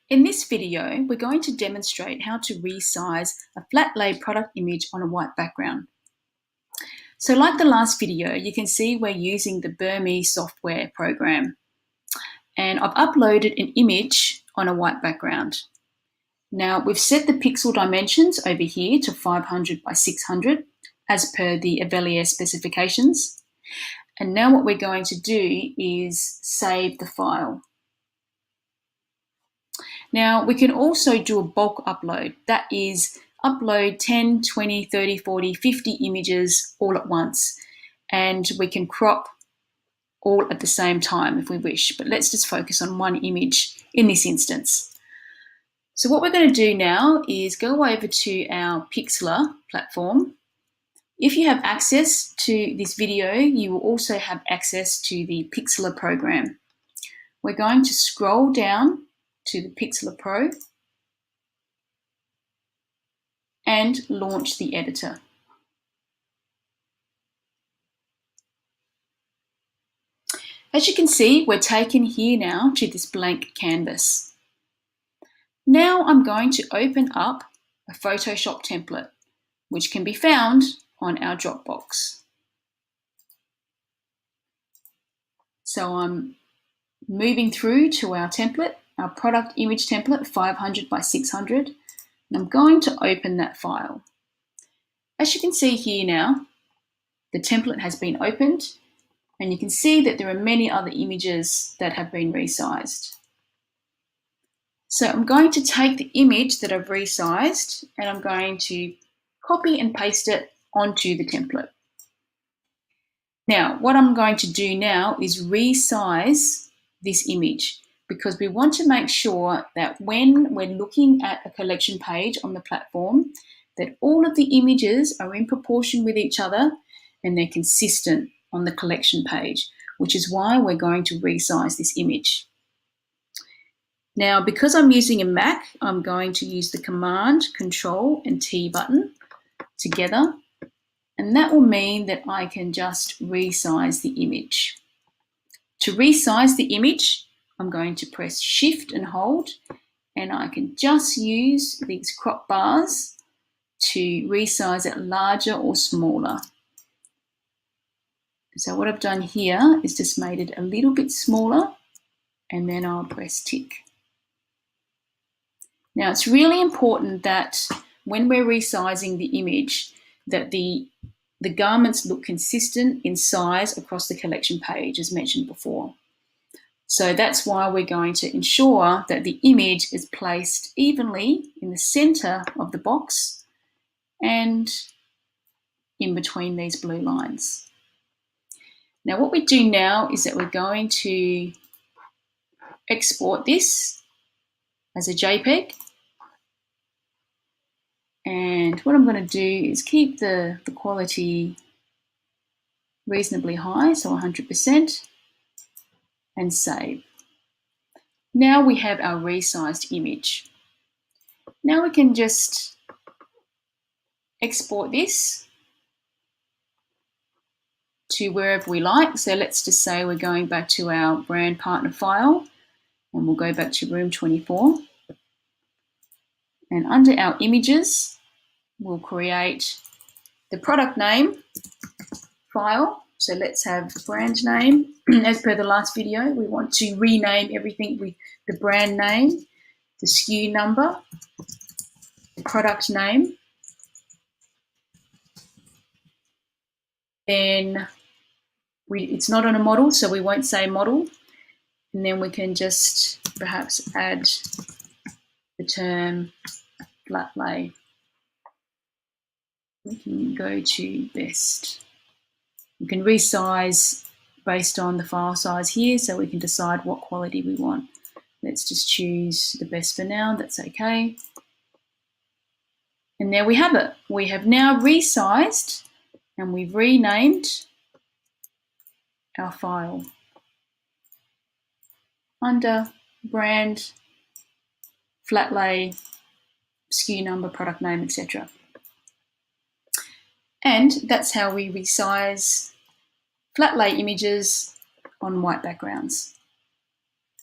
In this video, we're going to demonstrate how to resize a flat lay product image on a white background. So like the last video, you can see we're using the Burmese software program. And I've uploaded an image on a white background. Now we've set the pixel dimensions over here to 500 by 600 as per the Evellier specifications. And now what we're going to do is save the file. Now we can also do a bulk upload. That is upload 10, 20, 30, 40, 50 images all at once. And we can crop all at the same time if we wish, but let's just focus on one image in this instance. So what we're going to do now is go over to our Pixlr platform. If you have access to this video, you will also have access to the Pixlr program. We're going to scroll down to the Pixlr Pro and launch the editor. As you can see, we're taken here now to this blank canvas. Now I'm going to open up a Photoshop template, which can be found on our Dropbox. So I'm moving through to our template, our product image template, 500 by 600, and I'm going to open that file. As you can see here now, the template has been opened, and you can see that there are many other images that have been resized. So I'm going to take the image that I've resized and I'm going to copy and paste it onto the template. Now, what I'm going to do now is resize this image because we want to make sure that when we're looking at a collection page on the platform, that all of the images are in proportion with each other and they're consistent on the collection page, which is why we're going to resize this image. Now, because I'm using a Mac, I'm going to use the Command, Control, and T button together, and that will mean that I can just resize the image. To resize the image, I'm going to press Shift and hold, and I can just use these crop bars to resize it larger or smaller. So what I've done here is just made it a little bit smaller, and then I'll press tick. Now it's really important that when we're resizing the image, that the garments look consistent in size across the collection page, as mentioned before. So that's why we're going to ensure that the image is placed evenly in the center of the box and in between these blue lines. Now what we do now is that we're going to export this as a JPEG. And what I'm going to do is keep the quality reasonably high, so 100%, and save. Now we have our resized image. Now we can just export this to wherever we like. So let's just say we're going back to our brand partner file, and we'll go back to room 24. And under our images, we'll create the product name file. So let's have brand name. As per the last video, we want to rename everything with the brand name, the SKU number, the product name. Then it's not on a model, so we won't say model. And then we can just perhaps add the term flat lay. We can go to best. We can resize based on the file size here, so we can decide what quality we want. Let's just choose the best for now, that's okay. And there we have it. We have now resized and we've renamed our file under brand, flat lay, SKU number, product name, etc. And that's how we resize flat lay images on white backgrounds.